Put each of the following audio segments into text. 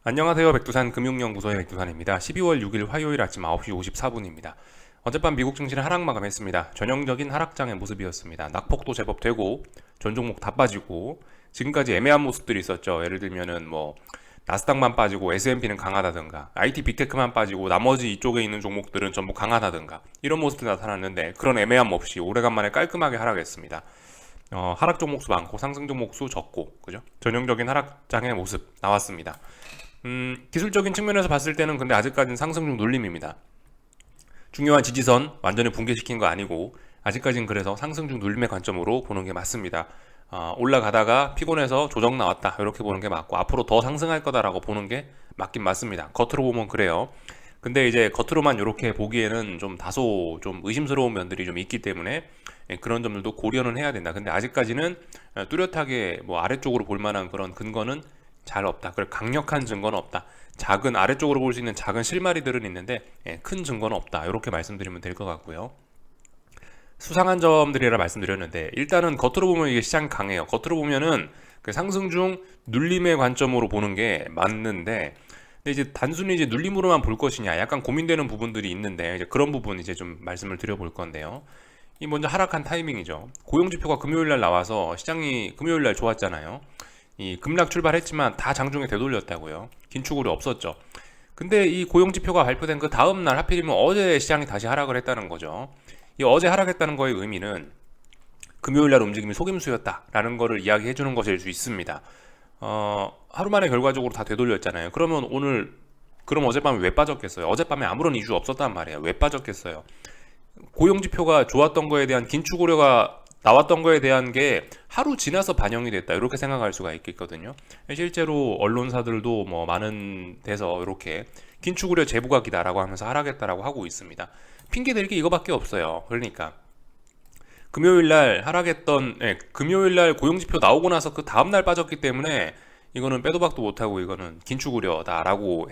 안녕하세요. 백두산 금융연구소의 백두산입니다. 12월 6일 화요일 아침 9시 54분입니다. 어젯밤 미국 증시는 하락 마감했습니다. 전형적인 하락장의 모습이었습니다. 낙폭도 제법 되고 전 종목 다 빠지고 지금까지 애매한 모습들이 있었죠. 예를 들면은 나스닥만 빠지고 S&P는 강하다든가 IT 빅테크만 빠지고 나머지 이쪽에 있는 종목들은 전부 강하다든가 이런 모습이 나타났는데 그런 애매함 없이 오래간만에 깔끔하게 하락했습니다. 하락 종목 수 많고 상승 종목 수 적고 그죠? 전형적인 하락장의 모습 나왔습니다. 기술적인 측면에서 봤을 때는 근데 아직까지는 상승 중 눌림입니다. 중요한 지지선 완전히 붕괴시킨 거 아니고 아직까지는 그래서 상승 중 눌림의 관점으로 보는 게 맞습니다. 올라가다가 피곤해서 조정 나왔다 이렇게 보는 게 맞고 앞으로 더 상승할 거다라고 보는 게 맞긴 맞습니다. 겉으로 보면 그래요. 근데 이제 겉으로만 이렇게 보기에는 좀 다소 좀 의심스러운 면들이 좀 있기 때문에 그런 점들도 고려는 해야 된다. 근데 아직까지는 뚜렷하게 아래쪽으로 볼 만한 그런 근거는 잘 없다. 그리고 강력한 증거는 없다. 작은 아래쪽으로 볼 수 있는 작은 실마리들은 있는데 큰 증거는 없다. 이렇게 말씀드리면 될 것 같고요. 수상한 점들이라 말씀드렸는데 일단은 겉으로 보면 이게 시장 강해요. 겉으로 보면은 그 상승 중 눌림의 관점으로 보는 게 맞는데 근데 이제 단순히 이제 눌림으로만 볼 것이냐 약간 고민되는 부분들이 있는데 이제 그런 부분 이제 좀 말씀을 드려볼 건데요. 이 먼저 하락한 타이밍이죠. 고용지표가 금요일 날 나와서 시장이 금요일 날 좋았잖아요. 이 급락 출발했지만 다 장중에 되돌렸다고요. 긴축으로 없었죠. 근데 이 고용지표가 발표된 그 다음 날 하필이면 어제 시장이 다시 하락을 했다는 거죠. 이 어제 하락했다는 거의 의미는 금요일 날 움직임이 속임수였다라는 거를 이야기해 주는 것일 수 있습니다. 하루 만에 결과적으로 다 되돌렸잖아요. 그럼 어젯밤에 왜 빠졌겠어요? 어젯밤에 아무런 이유 없었단 말이에요. 왜 빠졌겠어요? 고용지표가 좋았던 거에 대한 긴축 우려가 나왔던 거에 대한 게 하루 지나서 반영이 됐다 이렇게 생각할 수가 있겠거든요. 실제로 언론사들도 많은 데서 이렇게 긴축 우려 재부각이다라고 하면서 하락했다라고 하고 있습니다. 핑계 댈 게 이거밖에 없어요. 그러니까 금요일 날 고용지표 나오고 나서 그 다음 날 빠졌기 때문에 이거는 빼도 박도 못하고 이거는 긴축 우려다라고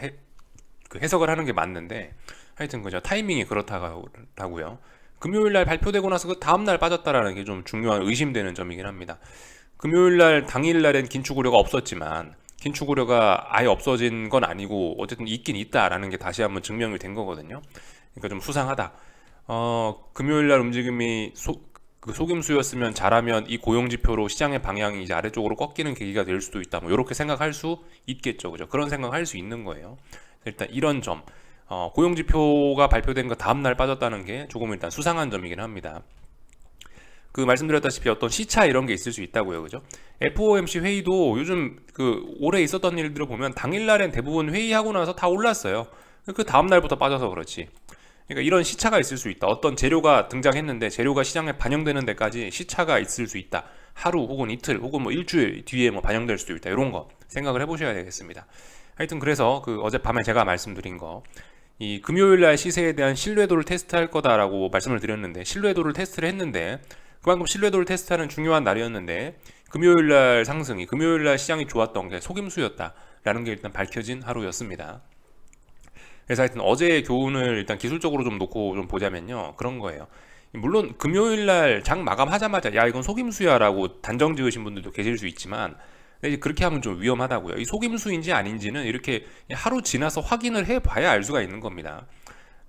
해석을 하는 게 맞는데 하여튼 그죠. 타이밍이 그렇다고요. 금요일 날 발표되고 나서 그 다음 날 빠졌다라는 게 좀 중요한 의심되는 점이긴 합니다. 금요일 날 당일 날엔 긴축 우려가 없었지만 긴축 우려가 아예 없어진 건 아니고 어쨌든 있긴 있다라는 게 다시 한번 증명이 된 거거든요. 그러니까 좀 수상하다. 금요일 날 움직임이 속임수였으면 잘하면 이 고용지표로 시장의 방향이 이제 아래쪽으로 꺾이는 계기가 될 수도 있다. 이렇게 생각할 수 있겠죠. 그죠? 그런 생각할 수 있는 거예요. 일단 이런 점. 고용지표가 발표된 거 다음날 빠졌다는 게 조금 일단 수상한 점이긴 합니다. 그 말씀드렸다시피 어떤 시차 이런 게 있을 수 있다고요. 그죠? FOMC 회의도 요즘 올해 있었던 일들을 보면 당일날엔 대부분 회의하고 나서 다 올랐어요. 그 다음날부터 빠져서 그렇지. 그러니까 이런 시차가 있을 수 있다. 어떤 재료가 등장했는데 재료가 시장에 반영되는 데까지 시차가 있을 수 있다. 하루 혹은 이틀 혹은 일주일 뒤에 반영될 수도 있다. 이런 거 생각을 해보셔야 되겠습니다. 하여튼 그래서 어젯밤에 제가 말씀드린 거 이 금요일날 시세에 대한 신뢰도를 테스트할 거다라고 말씀을 드렸는데 신뢰도를 테스트를 했는데 그만큼 신뢰도를 테스트하는 중요한 날이었는데 금요일날 시장이 좋았던 게 속임수였다라는 게 일단 밝혀진 하루였습니다. 그래서 하여튼 어제의 교훈을 일단 기술적으로 좀 놓고 좀 보자면요. 그런 거예요. 물론 금요일날 장 마감하자마자 야 이건 속임수야라고 단정 지으신 분들도 계실 수 있지만 근데 이제 그렇게 하면 좀 위험하다고요. 이 속임수인지 아닌지는 이렇게 하루 지나서 확인을 해봐야 알 수가 있는 겁니다.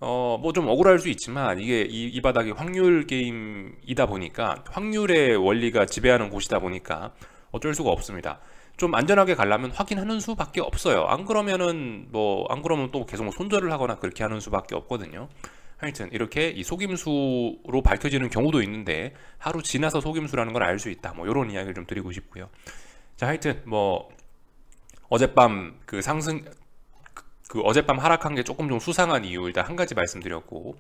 좀 억울할 수 있지만 이게 이 바닥이 확률 게임이다 보니까 확률의 원리가 지배하는 곳이다 보니까 어쩔 수가 없습니다. 좀 안전하게 가려면 확인하는 수밖에 없어요. 안 그러면 또 계속 손절을 하거나 그렇게 하는 수밖에 없거든요. 하여튼 이렇게 이 속임수로 밝혀지는 경우도 있는데 하루 지나서 속임수라는 걸 알 수 있다. 이런 이야기를 좀 드리고 싶고요. 자, 하여튼 어젯밤 어젯밤 하락한 게 조금 좀 수상한 이유 일단 한 가지 말씀드렸고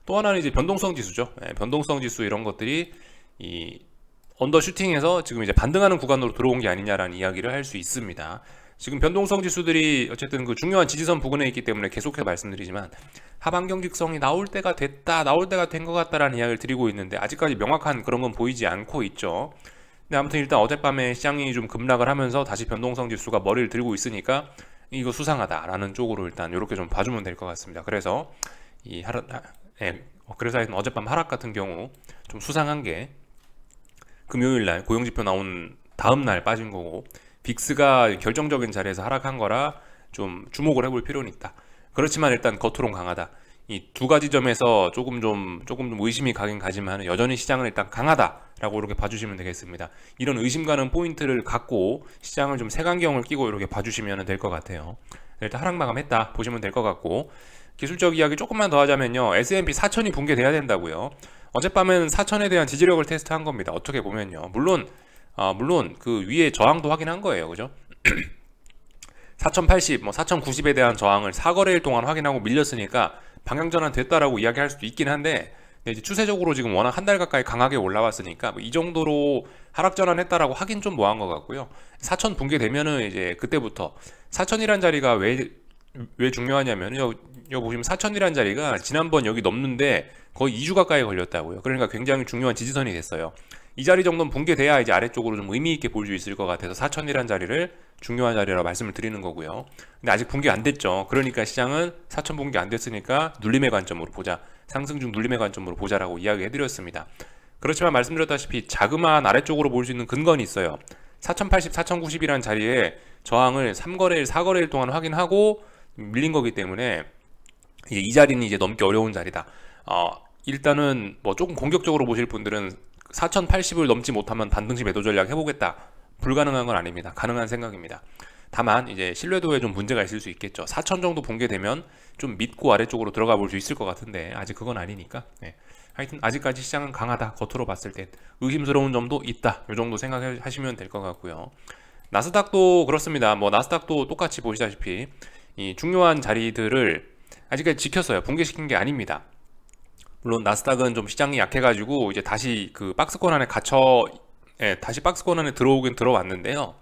또 하나는 이제 변동성 지수죠. 변동성 지수 이런 것들이 이 언더슈팅에서 지금 이제 반등하는 구간으로 들어온 게 아니냐라는 이야기를 할 수 있습니다. 지금 변동성 지수들이 어쨌든 그 중요한 지지선 부근에 있기 때문에 계속해서 말씀드리지만 하방 경직성이 나올 때가 된 것 같다라는 이야기를 드리고 있는데 아직까지 명확한 그런 건 보이지 않고 있죠. 근데 아무튼 일단 어젯밤에 시장이 좀 급락을 하면서 다시 변동성 지수가 머리를 들고 있으니까 이거 수상하다라는 쪽으로 일단 이렇게 좀 봐주면 될 것 같습니다. 그래서 그래서 어젯밤 하락 같은 경우 좀 수상한 게 금요일날 고용지표 나온 다음날 빠진 거고 빅스가 결정적인 자리에서 하락한 거라 좀 주목을 해볼 필요는 있다. 그렇지만 일단 겉으론 강하다. 이 두 가지 점에서 조금 좀 의심이 가긴 가지만 여전히 시장은 일단 강하다라고 이렇게 봐주시면 되겠습니다. 이런 의심 가는 포인트를 갖고 시장을 좀 색안경을 끼고 이렇게 봐주시면 될 것 같아요. 일단 하락 마감했다 보시면 될 것 같고, 기술적 이야기 조금만 더 하자면요, S&P 4000이 붕괴돼야 된다고요. 어젯밤에는 4000에 대한 지지력을 테스트한 겁니다. 어떻게 보면요, 물론 그 위에 저항도 확인한 거예요, 그죠? 4080, 4090에 대한 저항을 4거래일 동안 확인하고 밀렸으니까 방향전환 됐다라고 이야기할 수도 있긴 한데, 이제 추세적으로 지금 워낙 한 달 가까이 강하게 올라왔으니까 이 정도로 하락전환했다라고 하긴 좀 뭐한 것 같고요. 4000 붕괴되면은 이제 그때부터 4000이란 자리가 왜 중요하냐면, 여기 보시면 4000이란 자리가 지난번 여기 넘는데 거의 2주 가까이 걸렸다고요. 그러니까 굉장히 중요한 지지선이 됐어요. 이 자리 정도는 붕괴돼야 이제 아래쪽으로 좀 의미 있게 볼 수 있을 것 같아서 4000이란 자리를 중요한 자리라고 말씀을 드리는 거고요. 근데 아직 붕괴 안 됐죠. 그러니까 시장은 4000 붕괴 안 됐으니까 눌림의 관점으로 보자, 상승 중 눌림의 관점으로 보자라고 이야기해 드렸습니다. 그렇지만 말씀드렸다시피 자그마한 아래쪽으로 볼 수 있는 근거는 있어요. 4080, 4090이라는 자리에 저항을 3거래일, 4거래일 동안 확인하고 밀린 거기 때문에 이 자리는 이제 넘기 어려운 자리다. 일단은 뭐 조금 공격적으로 보실 분들은 4080을 넘지 못하면 반등시 매도 전략 해보겠다. 불가능한 건 아닙니다. 가능한 생각입니다. 다만 이제 신뢰도에 좀 문제가 있을 수 있겠죠. 4000 정도 붕괴되면 좀 믿고 아래쪽으로 들어가 볼 수 있을 것 같은데 아직 그건 아니니까. 네. 하여튼 아직까지 시장은 강하다. 겉으로 봤을 때 의심스러운 점도 있다. 이 정도 생각하시면 될 것 같고요. 나스닥도 그렇습니다. 뭐 나스닥도 똑같이 보시다시피 이 중요한 자리들을 아직까지 지켰어요. 붕괴시킨 게 아닙니다. 물론 나스닥은 좀 시장이 약해가지고 이제 다시 그 박스권 안에 다시 박스권 안에 들어오긴 들어왔는데요.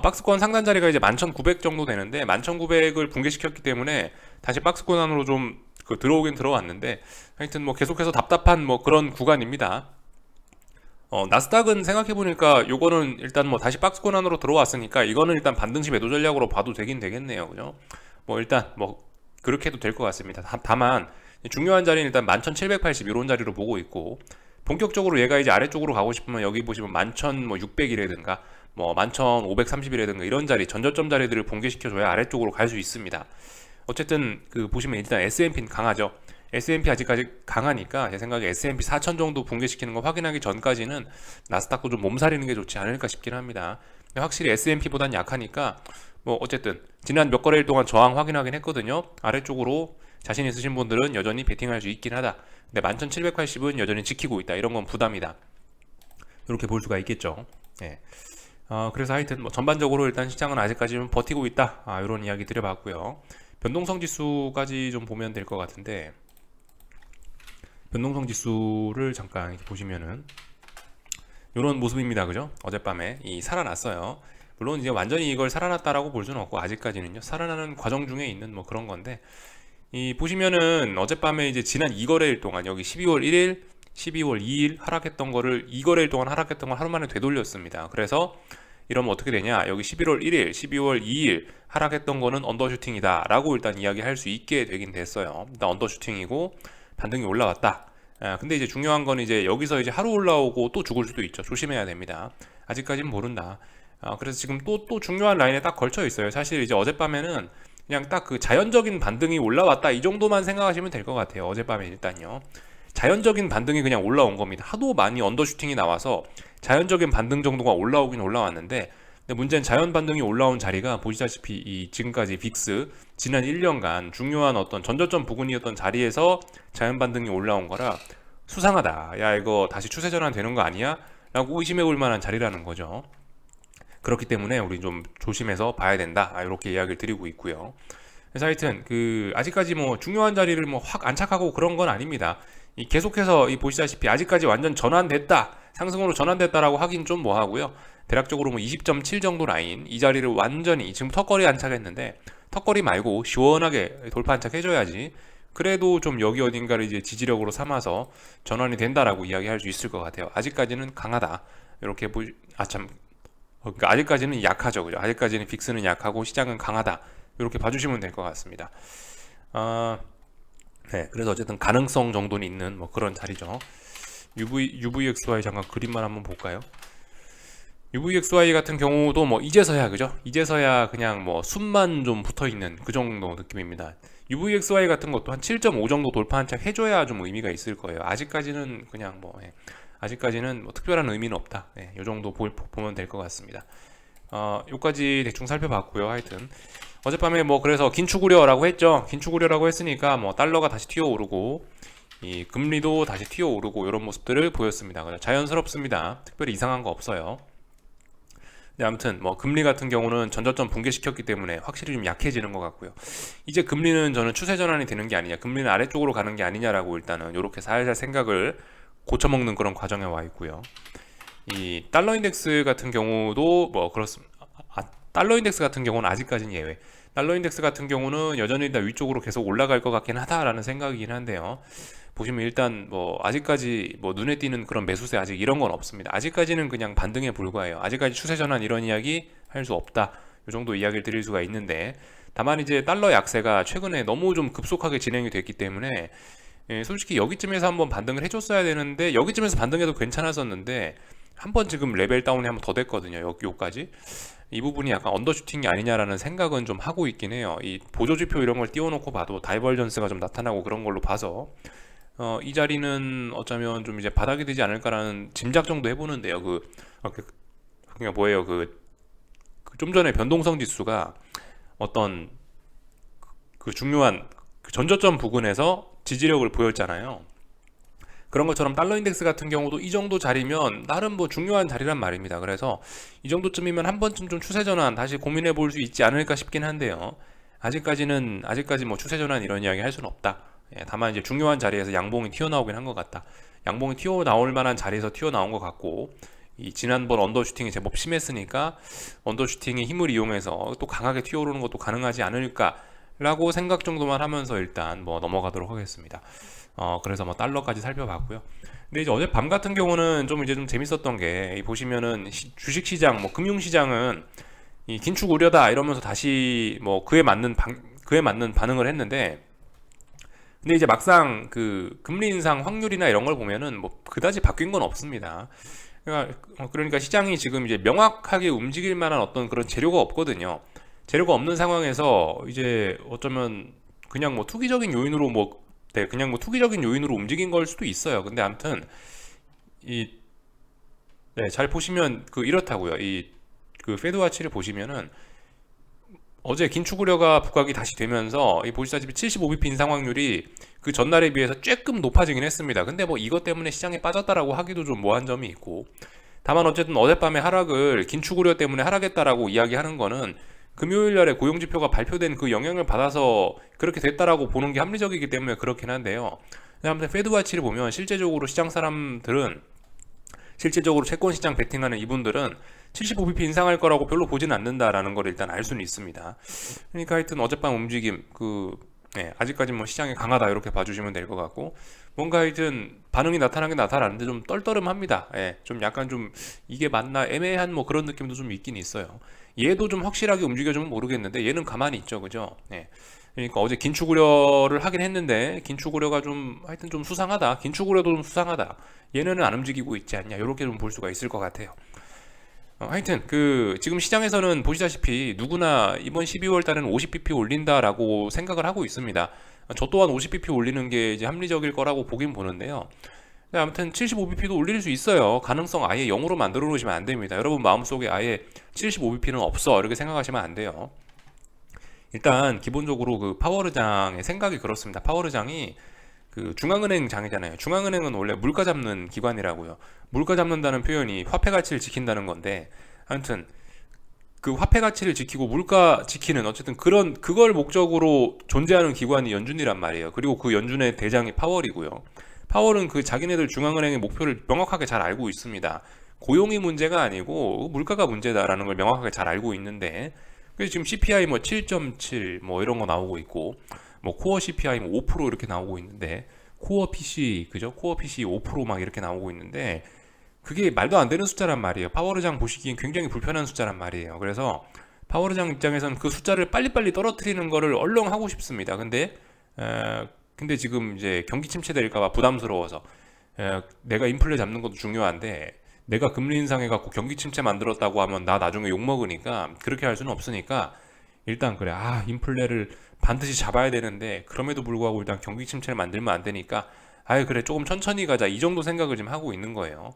박스권 상단 자리가 이제 11,900 정도 되는데 11,900을 붕괴시켰기 때문에 다시 박스권 안으로 좀 들어오긴 들어왔는데, 하여튼 뭐 계속해서 답답한 뭐 그런 구간입니다. 나스닥은 생각해보니까 요거는 일단 뭐 다시 박스권 안으로 들어왔으니까 이거는 일단 반등시 매도 전략으로 봐도 되긴 되겠네요, 그죠? 뭐 일단 뭐 그렇게 해도 될 것 같습니다. 다만 중요한 자리는 일단 11,780 이런 자리로 보고 있고, 본격적으로 얘가 이제 아래쪽으로 가고 싶으면 여기 보시면 11,600이라든가 뭐 11,530이라든가 이런 자리, 전저점 자리들을 붕괴시켜줘야 아래쪽으로 갈 수 있습니다. 어쨌든 보시면 일단 S&P는 강하죠. S&P 아직까지 강하니까 제 생각에 S&P 4000 정도 붕괴시키는 거 확인하기 전까지는 나스닥도 좀 몸살이는 게 좋지 않을까 싶긴 합니다. 확실히 S&P보단 약하니까 뭐 어쨌든 지난 몇 거래일 동안 저항 확인하긴 했거든요. 아래쪽으로 자신 있으신 분들은 여전히 베팅할 수 있긴 하다. 근데 11,780은 여전히 지키고 있다. 이런 건 부담이다. 이렇게 볼 수가 있겠죠. 예. 그래서 하여튼 뭐 전반적으로 일단 시장은 아직까지는 버티고 있다. 이런 이야기 드려봤고요. 변동성 지수까지 좀 보면 될 것 같은데, 변동성 지수를 잠깐 이렇게 보시면은 이런 모습입니다, 그죠? 어젯밤에 살아났어요. 물론 이제 완전히 이걸 살아났다라고 볼 수는 없고 아직까지는요, 살아나는 과정 중에 있는 뭐 그런 건데, 보시면은 어젯밤에 이제 지난 2거래일 동안 여기 12월 1일, 12월 2일 하락했던 거를 2거래일 동안 하락했던 걸 하루 만에 되돌렸습니다. 그래서 이러면 어떻게 되냐, 여기 11월 1일, 12월 2일 하락했던 거는 언더슈팅이다 라고 일단 이야기할 수 있게 되긴 됐어요. 일단 언더슈팅이고 반등이 올라왔다. 근데 이제 중요한 건 이제 여기서 이제 하루 올라오고 또 죽을 수도 있죠. 조심해야 됩니다. 아직까지는 모른다. 그래서 지금 또 중요한 라인에 딱 걸쳐 있어요. 사실 이제 어젯밤에는 그냥 딱 그 자연적인 반등이 올라왔다 이 정도만 생각하시면 될 것 같아요. 어젯밤에 일단요, 자연적인 반등이 그냥 올라온 겁니다. 하도 많이 언더슈팅이 나와서 자연적인 반등 정도가 올라오긴 올라왔는데, 근데 문제는 자연 반등이 올라온 자리가 보시다시피 이 지금까지 빅스 지난 1년간 중요한 어떤 전저점 부근이었던 자리에서 자연 반등이 올라온 거라 수상하다. 야, 이거 다시 추세 전환 되는 거 아니야? 라고 의심해 볼 만한 자리라는 거죠. 그렇기 때문에 우리 좀 조심해서 봐야 된다. 이렇게 이야기를 드리고 있고요. 그래서 하여튼 아직까지 뭐 중요한 자리를 뭐 확 안착하고 그런 건 아닙니다. 계속해서 보시다시피 아직까지 완전 전환됐다, 상승으로 전환됐다라고 하긴 좀 뭐하고요. 대략적으로 뭐 20.7 정도 라인, 이 자리를 완전히 지금 턱걸이 안착했는데 턱걸이 말고 시원하게 돌파 안착해줘야지 그래도 좀 여기 어딘가를 이제 지지력으로 삼아서 전환이 된다라고 이야기할 수 있을 것 같아요. 아직까지는 강하다. 이렇게 그러니까 아직까지는 약하죠, 그죠? 아직까지는 빅스는 약하고 시장은 강하다. 이렇게 봐주시면 될 것 같습니다. 네, 그래서 어쨌든 가능성 정도는 있는 뭐 그런 자리죠. UVXY 잠깐 그림만 한번 볼까요? UVXY 같은 경우도 뭐 이제서야 그죠? 이제서야 그냥 뭐 숨만 좀 붙어 있는 그 정도 느낌입니다. UVXY 같은 것도 한 7.5 정도 돌파한 척 해줘야 좀 의미가 있을 거예요. 아직까지는 그냥 뭐 아직까지는 뭐 특별한 의미는 없다. 이 정도 보면 될 것 같습니다. 요까지 대충 살펴봤고요. 하여튼 어젯밤에 뭐 그래서 긴축 우려라고 했죠. 긴축 우려라고 했으니까 뭐 달러가 다시 튀어오르고 이 금리도 다시 튀어오르고 이런 모습들을 보였습니다. 자연스럽습니다. 특별히 이상한 거 없어요. 네, 아무튼 뭐 금리 같은 경우는 전저점 붕괴시켰기 때문에 확실히 좀 약해지는 것 같고요. 이제 금리는 저는 추세 전환이 되는 게 아니냐, 금리는 아래쪽으로 가는 게 아니냐라고 일단은 이렇게 살살 생각을 고쳐먹는 그런 과정에 와 있고요. 이 달러 인덱스 같은 경우도 뭐 그렇습니다. 달러 인덱스 같은 경우는 아직까지는 예외. 달러 인덱스 같은 경우는 여전히 일단 위쪽으로 계속 올라갈 것 같긴 하다라는 생각이긴 한데요. 보시면 일단 뭐 아직까지 뭐 눈에 띄는 그런 매수세 아직 이런 건 없습니다. 아직까지는 그냥 반등에 불과해요. 아직까지 추세 전환 이런 이야기 할 수 없다. 이 정도 이야기를 드릴 수가 있는데, 다만 이제 달러 약세가 최근에 너무 좀 급속하게 진행이 됐기 때문에 솔직히 여기쯤에서 한번 반등을 해줬어야 되는데, 여기쯤에서 반등해도 괜찮았었는데 한번 지금 레벨 다운이 한번 더 됐거든요. 여기까지 이 부분이 약간 언더슈팅이 아니냐라는 생각은 좀 하고 있긴 해요. 이 보조지표 이런 걸 띄워놓고 봐도 다이버전스가 좀 나타나고 그런 걸로 봐서 이 자리는 어쩌면 좀 이제 바닥이 되지 않을까라는 짐작 정도 해보는데요. 그냥 뭐예요? 좀 전에 변동성 지수가 어떤 그 중요한 그 전저점 부근에서 지지력을 보였잖아요. 그런 것처럼 달러 인덱스 같은 경우도 이 정도 자리면 나름 뭐 중요한 자리란 말입니다. 그래서 이 정도쯤이면 한 번쯤 좀 추세 전환 다시 고민해 볼 수 있지 않을까 싶긴 한데요. 아직까지 뭐 추세 전환 이런 이야기 할 수는 없다. 다만 이제 중요한 자리에서 양봉이 튀어나오긴 한 것 같다. 양봉이 튀어나올 만한 자리에서 튀어나온 것 같고, 이 지난번 언더슈팅이 제법 심했으니까 언더슈팅의 힘을 이용해서 또 강하게 튀어오르는 것도 가능하지 않을까라고 생각 정도만 하면서 일단 뭐 넘어가도록 하겠습니다. 그래서 뭐 달러까지 살펴봤고요. 근데 이제 어젯밤 같은 경우는 좀 이제 좀 재밌었던 게, 보시면은 주식시장, 뭐 금융시장은 이 긴축 우려다 이러면서 다시 뭐 그에 맞는 반응을 했는데, 근데 이제 막상 그 금리 인상 확률이나 이런 걸 보면은 뭐 그다지 바뀐 건 없습니다. 그러니까 시장이 지금 이제 명확하게 움직일 만한 어떤 그런 재료가 없거든요. 재료가 없는 상황에서 이제 어쩌면 그냥 뭐 투기적인 요인으로 그냥 뭐 투기적인 요인으로 움직인 걸 수도 있어요. 근데 아무튼 이 잘 보시면 이렇다고요. 그 페드와치를 보시면은 어제 긴축 우려가 부각이 다시 되면서 보시다시피 75bp 인상 확률이 그 전날에 비해서 조금 높아지긴 했습니다. 근데 뭐 이것 때문에 시장에 빠졌다라고 하기도 좀 뭐한 점이 있고, 다만 어쨌든 어젯밤에 하락을 긴축 우려 때문에 하락했다라고 이야기하는 거는 금요일 날에 고용지표가 발표된 그 영향을 받아서 그렇게 됐다라고 보는 게 합리적이기 때문에 그렇긴 한데요. 아무튼 페드와치를 보면 실제적으로 시장 사람들은, 실제적으로 채권 시장 베팅하는 이분들은 75bp 인상할 거라고 별로 보진 않는다라는 걸 일단 알 수는 있습니다. 그러니까 하여튼 어젯밤 움직임 아직까지 뭐 시장이 강하다 이렇게 봐주시면 될 것 같고, 뭔가 하여튼 반응이 나타나긴 나타나는데 좀 떨떠름합니다. 좀 약간 좀 이게 맞나 애매한 뭐 그런 느낌도 좀 있긴 있어요. 얘도 좀 확실하게 움직여주면 모르겠는데 얘는 가만히 있죠, 그죠? 그러니까 어제 긴축 우려를 하긴 했는데 긴축 우려가 좀 하여튼 좀 수상하다. 긴축 우려도 좀 수상하다. 얘네는 안 움직이고 있지 않냐, 이렇게 좀 볼 수가 있을 것 같아요. 하여튼 지금 시장에서는 보시다시피 누구나 이번 12월 달에는 50bp 올린다라고 생각을 하고 있습니다. 저 또한 50bp 올리는 게 이제 합리적일 거라고 보긴 보는데요. 아무튼 75bp도 올릴 수 있어요. 가능성 아예 0으로 만들어 놓으시면 안 됩니다. 여러분 마음속에 아예 75bp는 없어 이렇게 생각하시면 안 돼요. 일단 기본적으로 그 파월의장의 생각이 그렇습니다. 파월의장이 그 중앙은행 장이잖아요. 중앙은행은 원래 물가 잡는 기관이라고요. 물가 잡는다는 표현이 화폐 가치를 지킨다는 건데, 아무튼 그 화폐 가치를 지키고 물가 지키는 어쨌든 그걸 목적으로 존재하는 기관이 연준이란 말이에요. 그리고 그 연준의 대장이 파월이고요. 파월은 그 자기네들 중앙은행의 목표를 명확하게 잘 알고 있습니다. 고용이 문제가 아니고 물가가 문제다라는 걸 명확하게 잘 알고 있는데, 그래서 지금 CPI 뭐 7.7 뭐 이런 거 나오고 있고, 뭐 코어 CPI 뭐 5% 이렇게 나오고 있는데, 코어 PC 그죠? 코어 PC 5%막 이렇게 나오고 있는데, 그게 말도 안 되는 숫자란 말이에요. 파월의장 보시기엔 굉장히 불편한 숫자란 말이에요. 그래서 파월의장 입장에서는 그 숫자를 빨리빨리 떨어뜨리는 거를 얼렁 하고 싶습니다. 근데 지금 이제 경기 침체될까봐 부담스러워서, 내가 인플레 잡는 것도 중요한데 내가 금리 인상해갖고 경기 침체 만들었다고 하면 나 나중에 욕먹으니까 그렇게 할 수는 없으니까 일단 그래 인플레를 반드시 잡아야 되는데 그럼에도 불구하고 일단 경기 침체를 만들면 안 되니까 그래 조금 천천히 가자 이 정도 생각을 지금 하고 있는 거예요.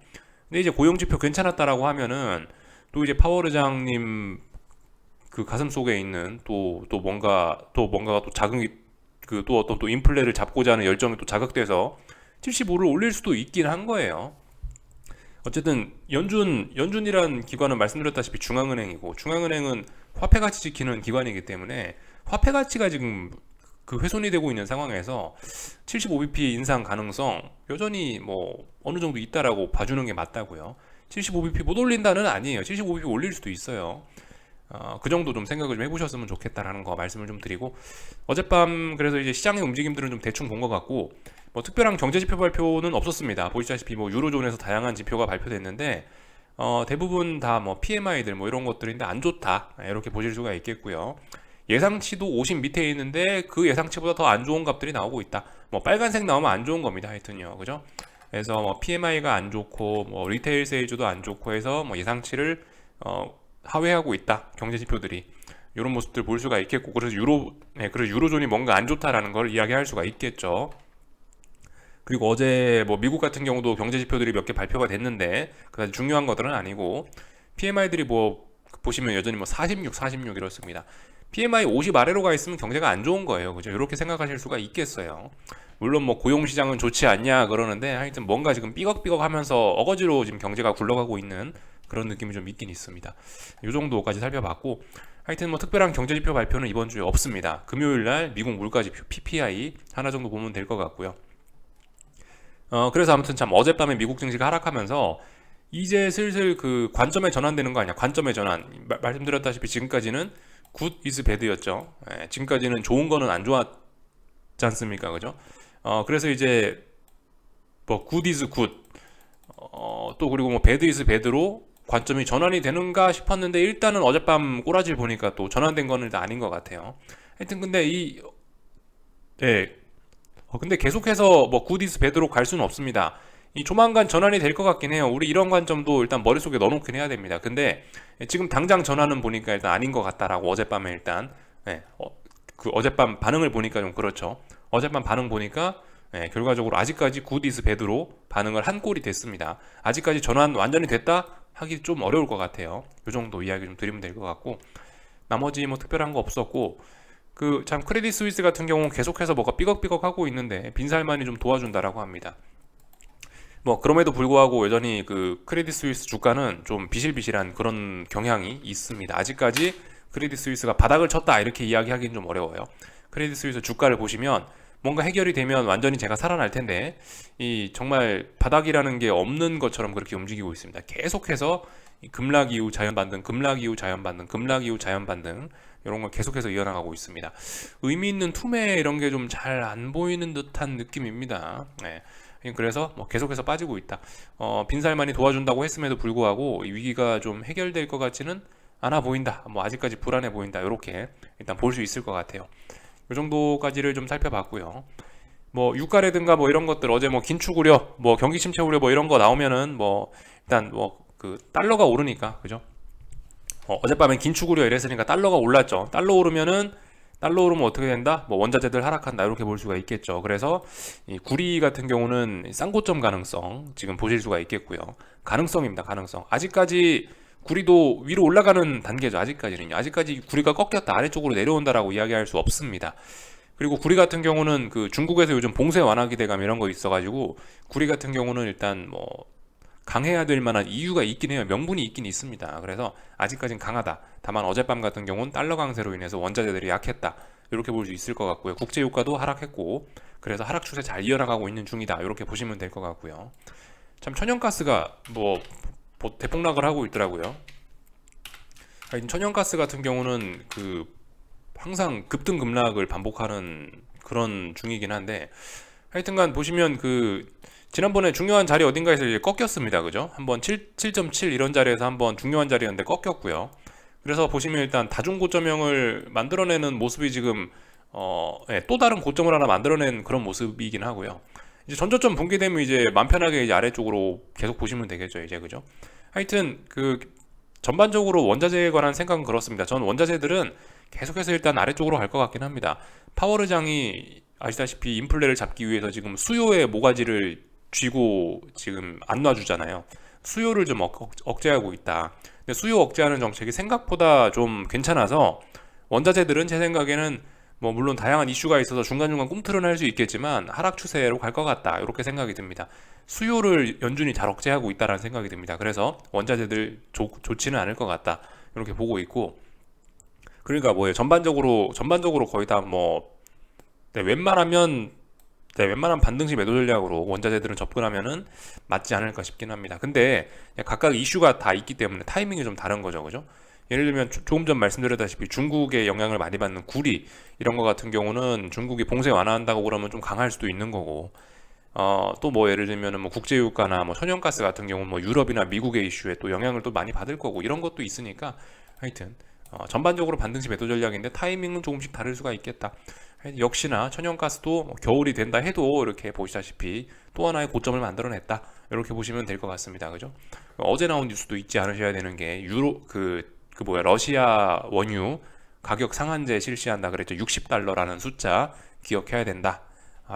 근데 이제 고용지표 괜찮았다라고 하면은 또 이제 파월 의장님 그 가슴 속에 있는 또 뭔가가 또 자극이 또 어떤 또 인플레를 잡고자 하는 열정이 또 자극돼서 75를 올릴 수도 있긴 한 거예요. 어쨌든 연준이란 기관은 말씀드렸다시피 중앙은행이고 중앙은행은 화폐 가치 지키는 기관이기 때문에 화폐 가치가 지금 그 훼손이 되고 있는 상황에서 75bp 인상 가능성 여전히 뭐 어느 정도 있다라고 봐주는 게 맞다고요. 75bp 못 올린다는 아니에요. 75bp 올릴 수도 있어요. 그 정도 좀 생각을 좀 해보셨으면 좋겠다라는 거 말씀을 좀 드리고 어젯밤 그래서 이제 시장의 움직임들은 좀 대충 본 것 같고 뭐 특별한 경제 지표 발표는 없었습니다. 보시다시피 뭐 유로존에서 다양한 지표가 발표됐는데 대부분 다 뭐 PMI들 뭐 이런 것들인데 안 좋다 이렇게 보실 수가 있겠고요. 예상치도 50 밑에 있는데 그 예상치보다 더 안 좋은 값들이 나오고 있다. 뭐 빨간색 나오면 안 좋은 겁니다. 하여튼요, 그죠? 그래서 뭐 PMI가 안 좋고 뭐 리테일 세일즈도 안 좋고 해서 뭐 예상치를 하회하고 있다. 경제 지표들이 이런 모습들 볼 수가 있겠고 그래서 유로존이 뭔가 안 좋다라는 걸 이야기할 수가 있겠죠. 그리고 어제 뭐 미국 같은 경우도 경제 지표들이 몇 개 발표가 됐는데 그다지 중요한 것들은 아니고 PMI들이 뭐 보시면 여전히 뭐 46 이렇습니다. PMI 50 아래로 가 있으면 경제가 안 좋은 거예요. 그죠? 이렇게 생각하실 수가 있겠어요. 물론 뭐 고용 시장은 좋지 않냐 그러는데 하여튼 뭔가 지금 삐걱삐걱 하면서 어거지로 지금 경제가 굴러가고 있는 그런 느낌이 좀 있긴 있습니다. 이 정도까지 살펴봤고 하여튼 뭐 특별한 경제 지표 발표는 이번 주에 없습니다. 금요일 날 미국 물가 지표 PPI 하나 정도 보면 될 것 같고요. 그래서 아무튼 참 어젯밤에 미국 증시가 하락하면서 이제 슬슬 그 관점에 전환되는 거 아니야. 관점의 전환. 말씀드렸다시피 지금까지는 굿 이즈 배드였죠. 지금까지는 좋은 거는 안 좋았지 않습니까? 그죠? 그래서 이제 뭐 굿 이즈 굿. 또 그리고 뭐 배드 이즈 배드로 관점이 전환이 되는가 싶었는데 일단은 어젯밤 꼬라지를 보니까 또 전환된 거는 일단 아닌 것 같아요. 하여튼 근데 근데 계속해서 뭐 굿이스 배드로 갈 수는 없습니다. 이 조만간 전환이 될 것 같긴 해요. 우리 이런 관점도 일단 머릿속에 넣어놓긴 해야 됩니다. 근데 지금 당장 전환은 보니까 일단 아닌 것 같다라고 어젯밤에 일단 그 어젯밤 반응을 보니까 좀 그렇죠. 어젯밤 반응 보니까 결과적으로 아직까지 굿이스 배드로 반응을 한 꼴이 됐습니다. 아직까지 전환 완전히 됐다 하기 좀 어려울 것 같아요. 이 정도 이야기 좀 드리면 될 것 같고 나머지 뭐 특별한 거 없었고 그 참 크레딧 스위스 같은 경우는 계속해서 뭐가 삐걱삐걱 하고 있는데 빈살만이 좀 도와준다라고 합니다. 뭐 그럼에도 불구하고 여전히 그 크레딧 스위스 주가는 좀 비실비실한 그런 경향이 있습니다. 아직까지 크레딧 스위스가 바닥을 쳤다 이렇게 이야기하기는 좀 어려워요. 크레딧 스위스 주가를 보시면 뭔가 해결이 되면 완전히 제가 살아날 텐데 이 정말 바닥이라는 게 없는 것처럼 그렇게 움직이고 있습니다. 계속해서 급락 이후 자연 반등, 급락 이후 자연 반등, 급락 이후 자연 반등 이런 걸 계속해서 이어나가고 있습니다. 의미 있는 투매 이런 게 좀 잘 안 보이는 듯한 느낌입니다. 그래서 뭐 계속해서 빠지고 있다. 빈살만이 도와준다고 했음에도 불구하고 이 위기가 좀 해결될 것 같지는 않아 보인다. 뭐 아직까지 불안해 보인다. 이렇게 일단 볼 수 있을 것 같아요. 이 정도까지를 좀 살펴봤고요. 뭐 유가라든가 뭐 이런 것들 어제 뭐 긴축 우려, 뭐 경기 침체 우려 뭐 이런 거 나오면은 뭐 일단 뭐 그 달러가 오르니까 그죠? 어젯밤엔 긴축 우려 이랬으니까 달러가 올랐죠. 달러 오르면 어떻게 된다? 뭐 원자재들 하락한다 이렇게 볼 수가 있겠죠. 그래서 이 구리 같은 경우는 쌍고점 가능성 지금 보실 수가 있겠고요. 가능성입니다. 가능성. 아직까지 구리도 위로 올라가는 단계죠. 아직까지는요. 아직까지 구리가 꺾였다 아래쪽으로 내려온다라고 이야기할 수 없습니다. 그리고 구리 같은 경우는 그 중국에서 요즘 봉쇄 완화 기대감 이런 거 있어가지고 구리 같은 경우는 일단 뭐 강해야 될 만한 이유가 있긴 해요. 명분이 있긴 있습니다. 그래서 아직까진 강하다. 다만 어젯밤 같은 경우는 달러 강세로 인해서 원자재들이 약했다. 이렇게 볼 수 있을 것 같고요. 국제유가도 하락했고 그래서 하락 추세 잘 이어나가고 있는 중이다. 이렇게 보시면 될 것 같고요. 참 천연가스가 뭐 대폭락을 하고 있더라고요. 천연가스 같은 경우는 그 항상 급등급락을 반복하는 그런 중이긴 한데 하여튼간 보시면 그 지난번에 중요한 자리 어딘가에서 이제 꺾였습니다. 그죠? 한번 7.7 이런 자리에서 한번 중요한 자리였는데 꺾였고요. 그래서 보시면 일단 다중고점형을 만들어내는 모습이 지금 또 다른 고점을 하나 만들어낸 그런 모습이긴 하고요. 이제 전저점 붕괴되면 이제 맘 편하게 이제 아래쪽으로 계속 보시면 되겠죠, 이제. 그죠? 하여튼 그 전반적으로 원자재에 관한 생각은 그렇습니다. 전 원자재들은 계속해서 일단 아래쪽으로 갈 것 같긴 합니다. 파워르장이 아시다시피 인플레를 잡기 위해서 지금 수요의 모가지를 쥐고 지금 안 놔주잖아요. 수요를 좀 억제하고 있다. 근데 수요 억제하는 정책이 생각보다 좀 괜찮아서 원자재들은 제 생각에는 뭐 물론 다양한 이슈가 있어서 중간중간 꿈틀은 할 수 있겠지만 하락 추세로 갈 것 같다, 이렇게 생각이 듭니다. 수요를 연준이 잘 억제하고 있다라는 생각이 듭니다. 그래서 원자재들 좋지는 않을 것 같다, 이렇게 보고 있고. 그러니까 뭐예요, 전반적으로 거의 다뭐 웬만한 반등시 매도 전략으로 원자재들은 접근하면은 맞지 않을까 싶긴 합니다. 근데 각각 이슈가 다 있기 때문에 타이밍이 좀 다른 거죠, 그죠? 예를 들면 조금 전 말씀드렸다시피 중국의 영향을 많이 받는 구리 이런 거 같은 경우는 중국이 봉쇄 완화한다고 그러면 좀 강할 수도 있는 거고, 또 뭐 예를 들면은 뭐 국제유가나 뭐 천연가스 같은 경우는 뭐 유럽이나 미국의 이슈에 또 영향을 또 많이 받을 거고, 이런 것도 있으니까 하여튼 전반적으로 반등시 매도 전략인데 타이밍은 조금씩 다를 수가 있겠다. 역시나 천연가스도 뭐 겨울이 된다 해도 이렇게 보시다시피 또 하나의 고점을 만들어냈다, 이렇게 보시면 될 것 같습니다. 그죠? 어제 나온 뉴스도 잊지 않으셔야 되는 게 러시아 원유 가격 상한제 실시한다 그랬죠. 60달러라는 숫자 기억해야 된다,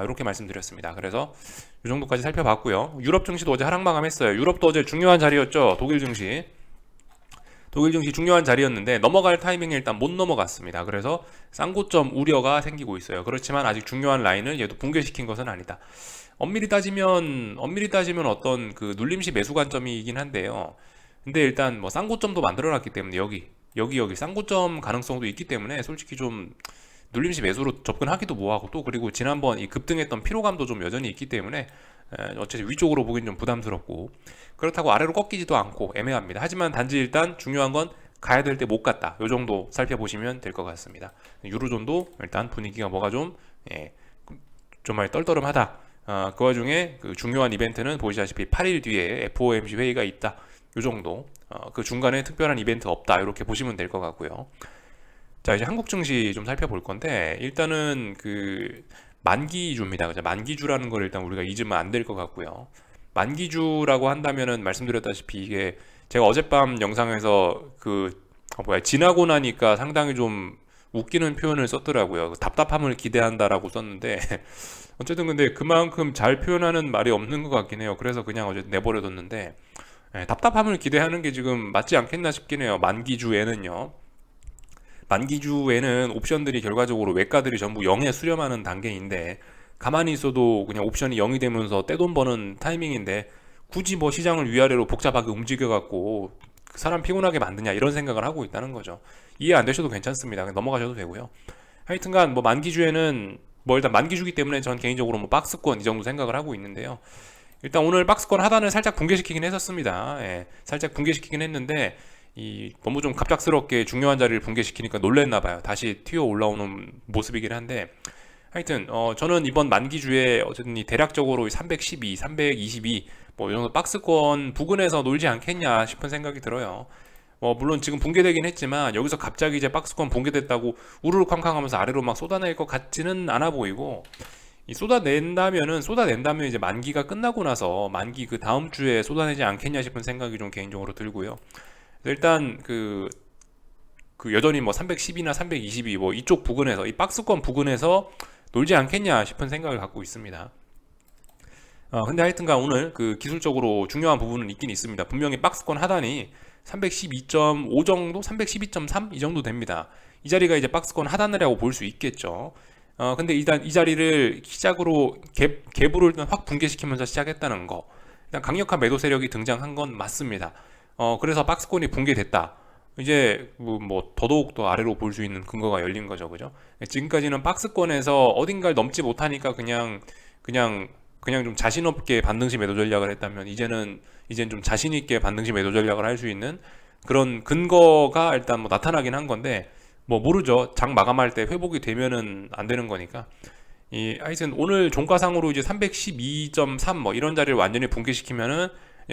이렇게 말씀드렸습니다. 그래서 이 정도까지 살펴봤고요. 유럽 증시도 어제 하락 마감했어요. 유럽도 어제 중요한 자리였죠. 독일 증시 중요한 자리였는데 넘어갈 타이밍에 일단 못 넘어갔습니다. 그래서 쌍고점 우려가 생기고 있어요. 그렇지만 아직 중요한 라인을 얘도 붕괴시킨 것은 아니다. 엄밀히 따지면 어떤 그 눌림시 매수 관점이긴 한데요. 근데 일단 뭐 쌍고점도 만들어놨기 때문에 여기 쌍고점 가능성도 있기 때문에 솔직히 좀 눌림시 매수로 접근하기도 뭐하고, 또 그리고 지난번 이 급등했던 피로감도 좀 여전히 있기 때문에 어쨌든 위쪽으로 보긴 좀 부담스럽고, 그렇다고 아래로 꺾이지도 않고 애매합니다. 하지만 단지 일단 중요한 건 가야 될 때 못 갔다, 요 정도 살펴보시면 될 것 같습니다. 유로존도 일단 분위기가 뭐가 좀 많이 떨떠름하다. 그 와중에 그 중요한 이벤트는 보시다시피 8일 뒤에 FOMC 회의가 있다, 요 정도. 그 중간에 특별한 이벤트 없다, 이렇게 보시면 될 것 같고요. 자, 이제 한국 증시 좀 살펴볼 건데, 일단은 그 만기주입니다. 그죠? 만기주라는 걸 일단 우리가 잊으면 안 될 것 같고요. 만기주라고 한다면은 말씀드렸다시피 이게 제가 어젯밤 영상에서 지나고 나니까 상당히 좀 웃기는 표현을 썼더라고요. 답답함을 기대한다라고 썼는데 어쨌든 근데 그만큼 잘 표현하는 말이 없는 것 같긴 해요. 그래서 그냥 어제 내버려뒀는데, 답답함을 기대하는 게 지금 맞지 않겠나 싶긴 해요. 만기주에는 옵션들이 결과적으로 외가들이 전부 0에 수렴하는 단계인데, 가만히 있어도 그냥 옵션이 0이 되면서 떼돈 버는 타이밍인데 굳이 뭐 시장을 위아래로 복잡하게 움직여갖고 사람 피곤하게 만드냐, 이런 생각을 하고 있다는 거죠. 이해 안 되셔도 괜찮습니다. 그냥 넘어가셔도 되고요. 하여튼간 뭐 만기주에는 뭐 일단 만기주기 때문에 전 개인적으로 뭐 박스권 이 정도 생각을 하고 있는데요. 일단 오늘 박스권 하단을 살짝 붕괴시키긴 했었습니다. 살짝 붕괴시키긴 했는데 너무 좀 갑작스럽게 중요한 자리를 붕괴시키니까 놀랬나 봐요. 다시 튀어 올라오는 모습이긴 한데, 하여튼 저는 이번 만기주에 어쨌든 대략적으로 312, 322 뭐 이 정도 박스권 부근에서 놀지 않겠냐 싶은 생각이 들어요. 물론 지금 붕괴되긴 했지만 여기서 갑자기 이제 박스권 붕괴됐다고 우르르 쾅쾅하면서 아래로 막 쏟아낼 것 같지는 않아 보이고, 쏟아낸다면 이제 만기가 끝나고 나서 만기 그 다음 주에 쏟아내지 않겠냐 싶은 생각이 좀 개인적으로 들고요. 일단 여전히 뭐 310이나 322 뭐 이쪽 부근에서, 이 박스권 부근에서 놀지 않겠냐 싶은 생각을 갖고 있습니다. 근데 하여튼간 오늘 그 기술적으로 중요한 부분은 있긴 있습니다. 분명히 박스권 하단이 312.5 정도, 312.3 이 정도 됩니다. 이 자리가 이제 박스권 하단이라고 볼 수 있겠죠. 근데 일단 이 자리를 시작으로 갭으로 일단 확 붕괴시키면서 시작했다는 거, 일단 강력한 매도 세력이 등장한 건 맞습니다. 그래서 박스권이 붕괴됐다. 이제 뭐 더더욱 더 아래로 볼 수 있는 근거가 열린 거죠, 그죠? 지금까지는 박스권에서 어딘가를 넘지 못하니까 그냥 좀 자신 없게 반등시 매도 전략을 했다면, 이제는 좀 자신 있게 반등시 매도 전략을 할 수 있는 그런 근거가 일단 뭐 나타나긴 한 건데, 뭐 모르죠. 장 마감할 때 회복이 되면은 안 되는 거니까. 하여튼 오늘 종가상으로 이제 312.3 뭐 이런 자리를 완전히 붕괴시키면은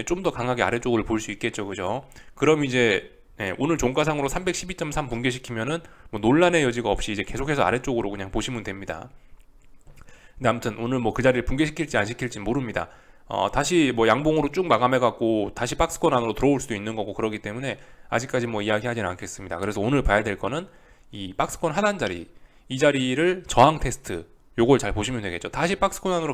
좀 더 강하게 아래쪽을 볼 수 있겠죠, 그죠? 그럼 이제 오늘 종가상으로 312.3 붕괴시키면은 뭐 논란의 여지가 없이 이제 계속해서 아래쪽으로 그냥 보시면 됩니다. 근데 아무튼 오늘 뭐 그 자리를 붕괴시킬지 안 시킬지 모릅니다. 다시 뭐 양봉으로 쭉 마감해갖고 다시 박스권 안으로 들어올 수도 있는 거고 그러기 때문에 아직까지 뭐 이야기하지는 않겠습니다. 그래서 오늘 봐야 될 거는 이 박스권 하단 자리, 이 자리를 저항 테스트, 요걸 잘 보시면 되겠죠. 다시 박스권 안으로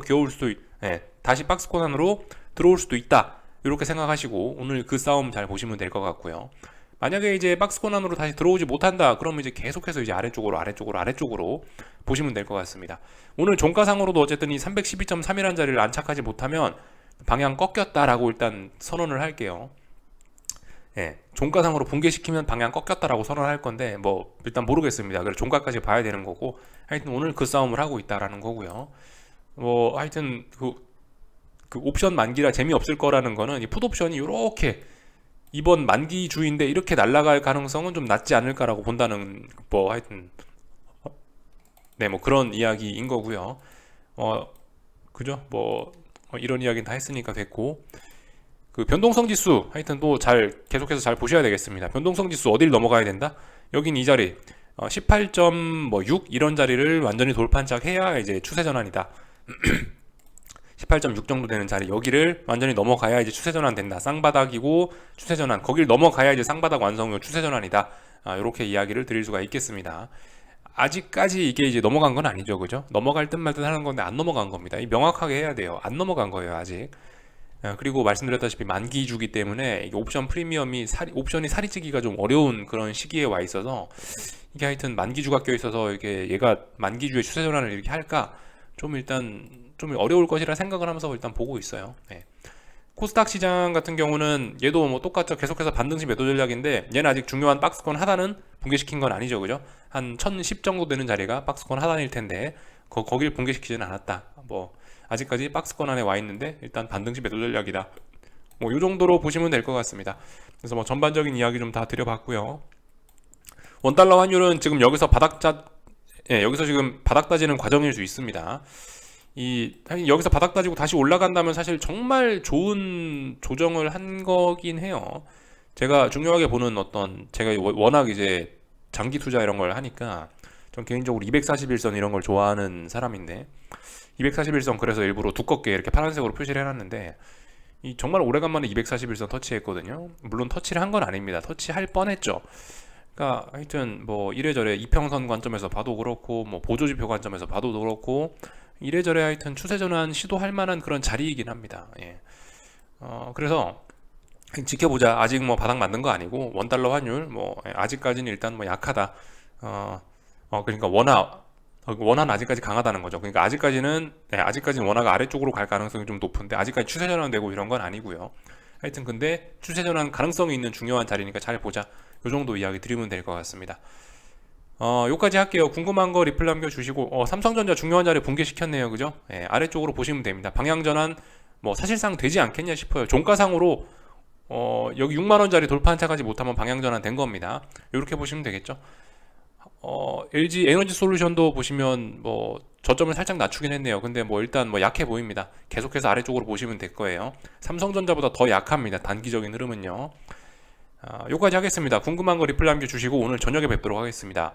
다시 박스권 안으로 들어올 수도 있다. 이렇게 생각하시고 오늘 그 싸움 잘 보시면 될 것 같고요. 만약에 이제 박스권 안으로 다시 들어오지 못한다, 그러면 이제 계속해서 이제 아래쪽으로 보시면 될 것 같습니다. 오늘 종가상으로도 어쨌든 이 312.3이라는 자리를 안착하지 못하면 방향 꺾였다라고 일단 선언을 할게요. 종가상으로 붕괴시키면 방향 꺾였다라고 선언할 건데 뭐 일단 모르겠습니다. 그래서 종가까지 봐야 되는 거고, 하여튼 오늘 그 싸움을 하고 있다라는 거고요. 뭐 하여튼 그 옵션 만기라 재미없을 거라는 거는 이 풋옵션이 이렇게 이번 만기 주인데 이렇게 날아갈 가능성은 좀 낮지 않을까라고 본다는 뭐 하여튼 뭐 그런 이야기인 거고요. 그죠? 이런 이야기는 다 했으니까 됐고, 그 변동성 지수 하여튼 또 계속해서 잘 보셔야 되겠습니다. 변동성 지수 어딜 넘어가야 된다? 여긴 이 자리 18.6 이런 자리를 완전히 돌판착해야 이제 추세 전환이다. 18.6 정도 되는 자리, 여기를 완전히 넘어가야 이제 추세 전환 된다. 쌍바닥이고 추세 전환, 거길 넘어가야 이제 쌍바닥 완성 후 추세 전환이다. 이렇게 이야기를 드릴 수가 있겠습니다. 아직까지 이게 이제 넘어간 건 아니죠, 그죠? 넘어갈 듯 말 듯 하는 건데 안 넘어간 겁니다. 이 명확하게 해야 돼요. 안 넘어간 거예요, 아직. 그리고 말씀드렸다시피 만기주기 때문에 이게 옵션 프리미엄이 옵션이 살이 찌기가 좀 어려운 그런 시기에 와 있어서, 이게 하여튼 만기주가 껴 있어서 이게 얘가 만기주의 추세 전환을 이렇게 할까 좀 일단 좀 어려울 것이라 생각을 하면서 일단 보고 있어요. 코스닥 시장 같은 경우는 얘도 뭐 똑같죠. 계속해서 반등시 매도 전략인데 얘는 아직 중요한 박스권 하단은 붕괴시킨 건 아니죠, 그죠? 한 1010 정도 되는 자리가 박스권 하단일 텐데 거길 붕괴시키지는 않았다. 뭐 아직까지 박스권 안에 와 있는데 일단 반등시 매도 전략이다. 뭐 이 정도로 보시면 될 것 같습니다. 그래서 뭐 전반적인 이야기 좀 다 드려봤고요. 원달러 환율은 지금 여기서 여기서 지금 바닥 다지는 과정일 수 있습니다. 여기서 바닥 다지고 다시 올라간다면 사실 정말 좋은 조정을 한 거긴 해요. 제가 중요하게 보는 제가 워낙 이제 장기 투자 이런 걸 하니까 전 개인적으로 241선 이런 걸 좋아하는 사람인데, 241선 그래서 일부러 두껍게 이렇게 파란색으로 표시를 해놨는데, 정말 오래간만에 241선 터치했거든요. 물론 터치를 한 건 아닙니다. 터치할 뻔했죠. 그러니까 하여튼 뭐 이래저래 이평선 관점에서 봐도 그렇고 뭐 보조지표 관점에서 봐도 그렇고 이래저래 하여튼 추세 전환 시도할 만한 그런 자리이긴 합니다. 그래서 지켜보자. 아직 뭐 바닥 맞는 거 아니고 원달러 환율 아직까지는 일단 뭐 약하다. 그러니까 원화는 아직까지 강하다는 거죠. 그러니까 아직까지는 원화가 아래쪽으로 갈 가능성이 좀 높은데 아직까지 추세 전환되고 이런 건 아니고요. 하여튼 근데 추세 전환 가능성이 있는 중요한 자리니까 잘 보자. 요 정도 이야기 드리면 될 것 같습니다. 요까지 할게요. 궁금한 거 리플 남겨주시고, 삼성전자 중요한 자리 붕괴시켰네요, 그죠? 아래쪽으로 보시면 됩니다. 방향 전환 뭐 사실상 되지 않겠냐 싶어요. 종가상으로 여기 6만원짜리 돌파 안착하지 못하면 방향 전환 된 겁니다. 이렇게 보시면 되겠죠. LG 에너지 솔루션도 보시면 뭐 저점을 살짝 낮추긴 했네요. 근데 뭐 일단 뭐 약해 보입니다. 계속해서 아래쪽으로 보시면 될 거예요. 삼성전자보다 더 약합니다. 단기적인 흐름은요. 요까지 하겠습니다. 궁금한 거 리플 남겨주시고 오늘 저녁에 뵙도록 하겠습니다.